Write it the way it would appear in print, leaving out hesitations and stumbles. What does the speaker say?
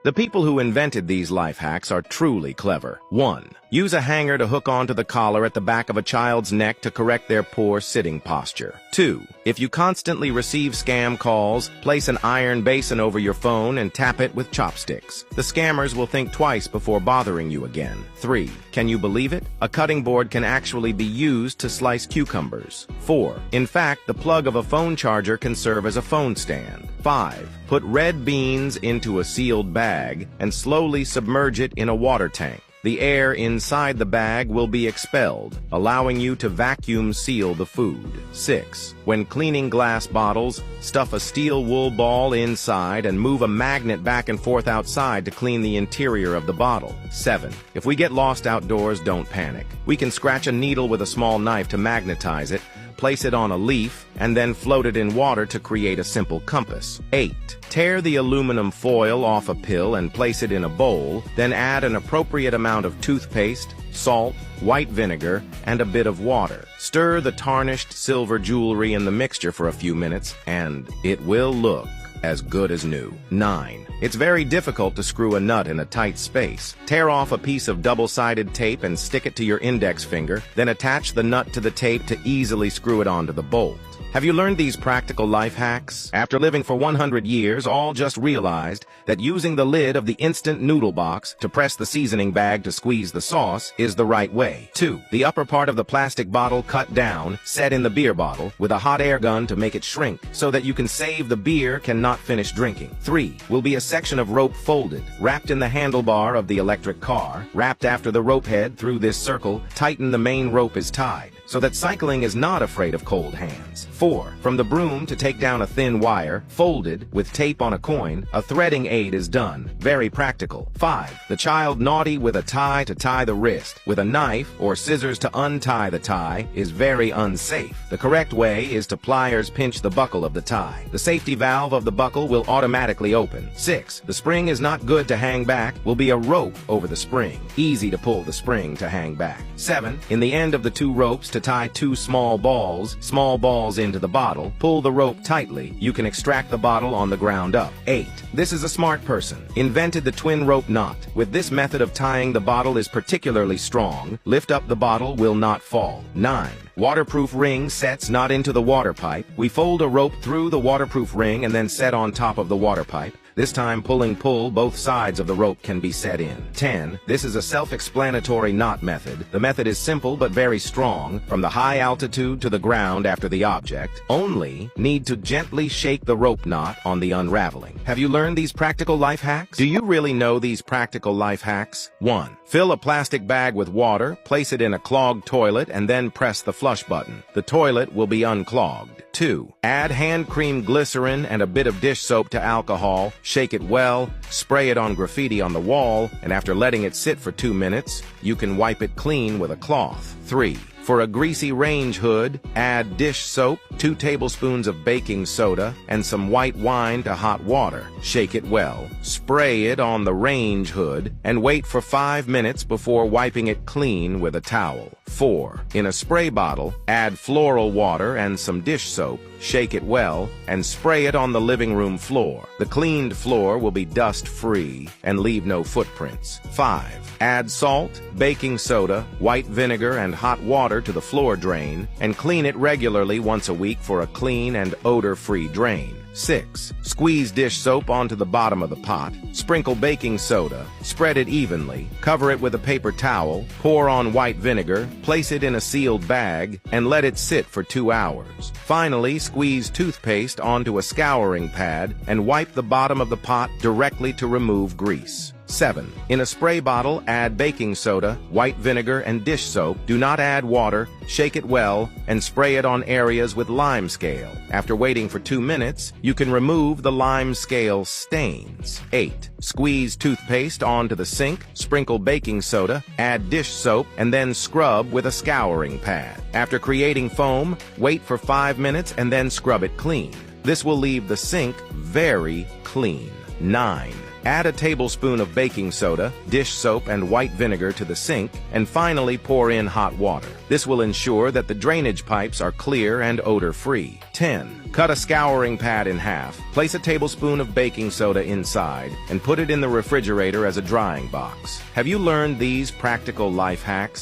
The people who invented these life hacks are truly clever. 1. Use a hanger to hook onto the collar at the back of a child's neck to correct their poor sitting posture. 2. If you constantly receive scam calls, place an iron basin over your phone and tap it with chopsticks. The scammers will think twice before bothering you again. 3. Can you believe it? A cutting board can actually be used to slice cucumbers. 4. In fact, the plug of a phone charger can serve as a phone stand. 5. Put red beans into a sealed bag and slowly submerge it in a water tank. The air inside the bag will be expelled, allowing you to vacuum seal the food. 6. When cleaning glass bottles, stuff a steel wool ball inside and move a magnet back and forth outside to clean the interior of the bottle. 7. If we get lost outdoors, don't panic. We can scratch a needle with a small knife to magnetize it, place it on a leaf, and then float it in water to create a simple compass. 8. Tear the aluminum foil off a pill and place it in a bowl, then add an appropriate amount of toothpaste, salt, white vinegar, and a bit of water. Stir the tarnished silver jewelry in the mixture for a few minutes, and it will look as good as new. 9. It's very difficult to screw a nut in a tight space. Tear off a piece of double-sided tape and stick it to your index finger, then attach the nut to the tape to easily screw it onto the bolt. Have you learned these practical life hacks? After living for 100 years, all just realized that using the lid of the instant noodle box to press the seasoning bag to squeeze the sauce is the right way. 2. The upper part of the plastic bottle cut down, set in the beer bottle with a hot air gun to make it shrink so that you can save the beer cannot finish drinking. 3. Will be a section of rope folded, wrapped in the handlebar of the electric car, wrapped after the rope head through this circle, tighten the main rope is tied, so that cycling is not afraid of cold hands. 4. From the broom to take down a thin wire, folded, with tape on a coin, a threading aid is done. Very practical. 5. The child naughty with a tie to tie the wrist, with a knife or scissors to untie the tie, is very unsafe. The correct way is to pliers pinch the buckle of the tie. The safety valve of the buckle will automatically open. 6. The spring is not good to hang back, will be a rope over the spring. Easy to pull the spring to hang back. 7. In the end of the 2 ropes to tie 2 small balls into the bottle, pull the rope tightly. You can extract the bottle on the ground up. 8. This is a smart person. Invented the twin rope knot. With this method of tying, the bottle is particularly strong. Lift up the bottle will not fall. 9. Waterproof ring sets not into the water pipe. We fold a rope through the waterproof ring and then set on top of the water pipe. This time pull, both sides of the rope can be set in. 10. This is a self-explanatory knot method. The method is simple but very strong. From the high altitude to the ground after the object, only need to gently shake the rope knot on the unraveling. Have you learned these practical life hacks? Do you really know these practical life hacks? 1. Fill a plastic bag with water, place it in a clogged toilet, and then press the flush button. The toilet will be unclogged. 2. Add hand cream glycerin and a bit of dish soap to alcohol, shake it well, spray it on graffiti on the wall, and after letting it sit for 2 minutes, you can wipe it clean with a cloth. 3. For a greasy range hood, add dish soap, 2 tablespoons of baking soda, and some white wine to hot water. Shake it well, spray it on the range hood, and wait for 5 minutes before wiping it clean with a towel. 4. In a spray bottle, add floral water and some dish soap, shake it well, and spray it on the living room floor. The cleaned floor will be dust-free and leave no footprints. 5. Add salt, baking soda, white vinegar, and hot water to the floor drain, and clean it regularly once a week for a clean and odor-free drain. 6. Squeeze dish soap onto the bottom of the pot, sprinkle baking soda, spread it evenly, cover it with a paper towel, pour on white vinegar, place it in a sealed bag, and let it sit for 2 hours. Finally, squeeze toothpaste onto a scouring pad and wipe the bottom of the pot directly to remove grease. 7. In a spray bottle, add baking soda, white vinegar, and dish soap. Do not add water, shake it well, and spray it on areas with lime scale. After waiting for 2 minutes, you can remove the lime scale stains. 8. Squeeze toothpaste onto the sink, sprinkle baking soda, add dish soap, and then scrub with a scouring pad. After creating foam, wait for 5 minutes and then scrub it clean. This will leave the sink very clean. 9. Add a tablespoon of baking soda, dish soap, and white vinegar to the sink, and finally pour in hot water. This will ensure that the drainage pipes are clear and odor-free. 10. Cut a scouring pad in half, place a tablespoon of baking soda inside, and put it in the refrigerator as a drying box. Have you learned these practical life hacks?